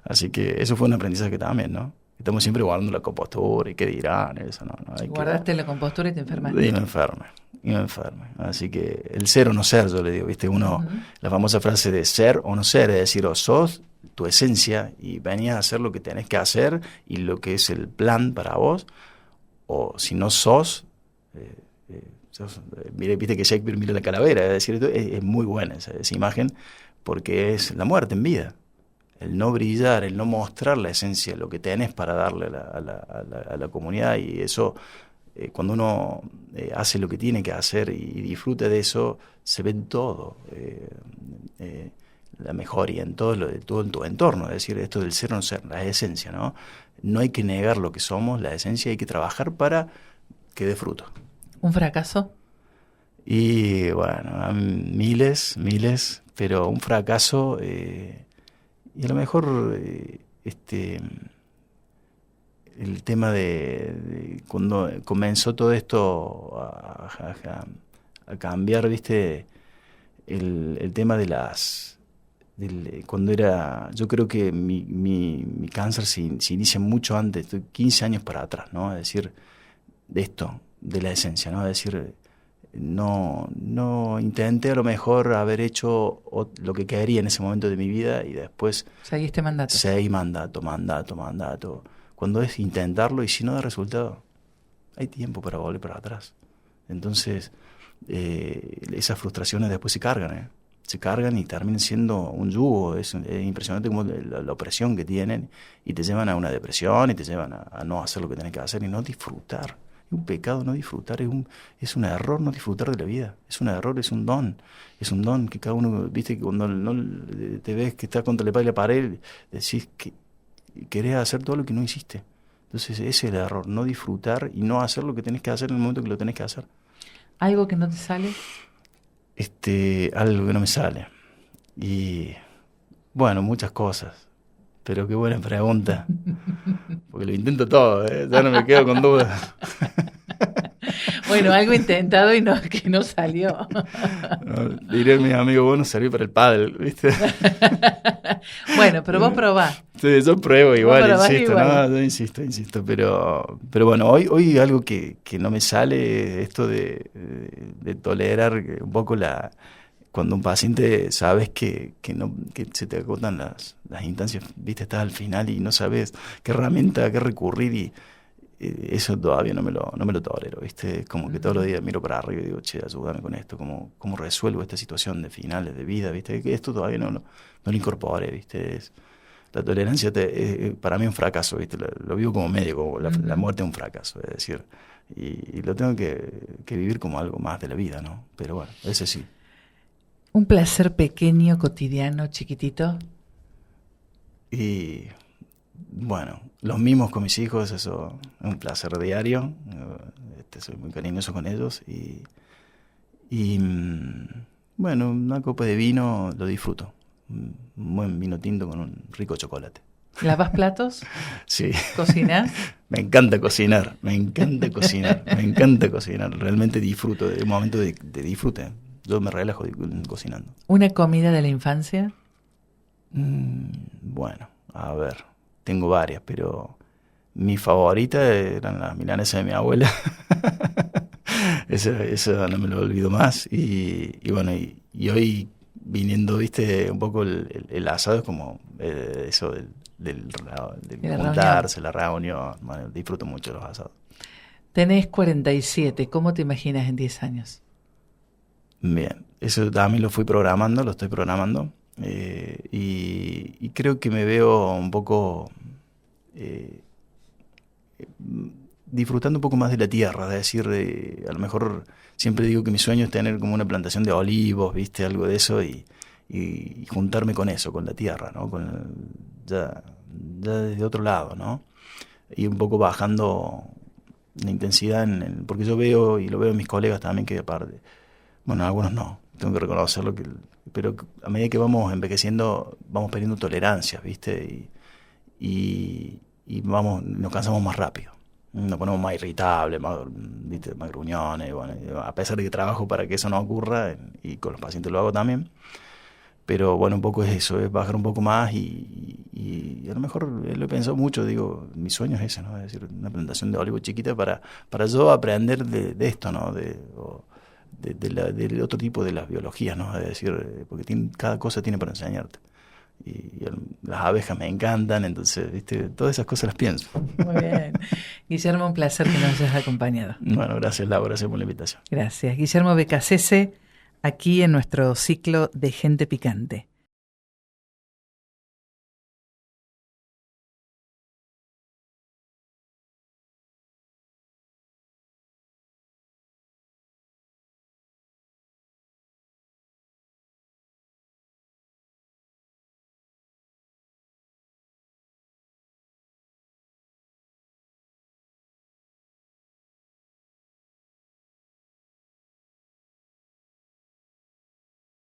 Así que eso fue un aprendizaje también, ¿no? Estamos siempre guardando la compostura y qué dirán, eso no. Guardaste la compostura y te enfermaste. Y me enferme. Así que el ser o no ser, yo le digo, ¿viste? La famosa frase de ser o no ser, es decir, o sos tu esencia y venías a hacer lo que tenés que hacer y lo que es el plan para vos, o si no sos, viste que Shakespeare mira la calavera, es decir, es muy buena esa imagen, porque es la muerte en vida. El no brillar, el no mostrar la esencia, lo que tenés para darle a la comunidad, y eso, cuando uno hace lo que tiene que hacer y disfruta de eso, se ve en todo, la mejoría en todo en tu entorno, es decir, esto del ser o no ser, la esencia, ¿no? No hay que negar lo que somos, la esencia, hay que trabajar para que dé fruto. ¿Un fracaso? Y bueno, miles, pero un fracaso... Y a lo mejor el tema de cuando comenzó todo esto a cambiar, ¿viste? El tema de cuando era... Yo creo que mi cáncer se inicia mucho antes, estoy 15 años para atrás, ¿no? Es decir, de esto, de la esencia, ¿no? Es decir... No intenté a lo mejor haber hecho lo que quería en ese momento de mi vida y después... Seguiste mandato. Seguí mandato. Cuando es intentarlo y si no da resultado, hay tiempo para volver para atrás. Entonces, esas frustraciones después se cargan y terminan siendo un yugo. Es impresionante como la opresión que tienen y te llevan a una depresión y te llevan a no hacer lo que tenés que hacer y no disfrutar. Es un pecado no disfrutar, es un error no disfrutar de la vida, es un error, es un don que cada uno, viste, que cuando no te ves que estás contra la espalda y la pared, decís que querés hacer todo lo que no hiciste. Entonces ese es el error, no disfrutar y no hacer lo que tenés que hacer en el momento que lo tenés que hacer. ¿Algo que no te sale? Algo que no me sale. Y bueno, muchas cosas. Pero qué buena pregunta. Porque lo intento todo, ya no me quedo con dudas. Bueno, algo intentado y que no salió. No, diré a mis amigos, vos no serví para el pádel, ¿viste? Bueno, pero vos probás. Sí, yo pruebo igual, insisto. Igual. No, yo insisto. Pero bueno, hoy algo que no me sale es esto de tolerar un poco cuando un paciente sabes que se te agotan las instancias, viste, estás al final y no sabes qué herramienta, a qué recurrir y eso todavía no me lo tolero, viste, como que todos los días miro para arriba y digo, che, ayúdame con esto, ¿cómo resuelvo esta situación de finales de vida, viste, que esto todavía no lo incorpore, viste, la tolerancia para mí es un fracaso, viste, lo vivo como médico, la muerte es un fracaso, es decir, y lo tengo que vivir como algo más de la vida, ¿no? Pero bueno, ese sí. Un placer pequeño, cotidiano, chiquitito. Y bueno, los mimos con mis hijos, eso es un placer diario. Soy muy cariñoso con ellos. Y bueno, una copa de vino lo disfruto. Un buen vino tinto con un rico chocolate. ¿Lavas platos? Sí. ¿Cocinas? Me encanta cocinar. Realmente disfruto de un momento de disfrute. Yo me relajo cocinando. ¿Una comida de la infancia? Bueno, a ver, tengo varias, pero mi favorita eran las milanesas de mi abuela. Esa no me lo olvido más. Y bueno, y hoy viniendo, viste, un poco el asado es como eso del juntarse, la reunión. Bueno, disfruto mucho los asados. Tenés 47, ¿cómo te imaginas en 10 años? Bien, eso también lo estoy programando y creo que me veo un poco disfrutando un poco más de la tierra, es decir, a lo mejor siempre digo que mi sueño es tener como una plantación de olivos, viste, algo de eso y juntarme con eso, con la tierra, ¿no? Ya desde otro lado, ¿no? Y un poco bajando la intensidad porque yo veo y lo veo en mis colegas también que aparte... Bueno, algunos no, tengo que reconocerlo, pero a medida que vamos envejeciendo vamos perdiendo tolerancias, ¿viste? Y nos cansamos más rápido, nos ponemos más irritables, más gruñones, bueno, a pesar de que trabajo para que eso no ocurra, y con los pacientes lo hago también, pero bueno, un poco es eso, es bajar un poco más y Y a lo mejor lo he pensado mucho, digo, mi sueño es ese, ¿no? Es decir, una plantación de olivo chiquita para yo aprender de esto, ¿no? Del otro tipo de las biologías, ¿no? Es decir, porque cada cosa tiene para enseñarte. Y las abejas me encantan, entonces, ¿viste? Todas esas cosas las pienso. Muy bien. Guillermo, un placer que nos hayas acompañado. Bueno, gracias, Laura, gracias por la invitación. Gracias. Guillermo Beccacece, aquí en nuestro ciclo de Gente Picante.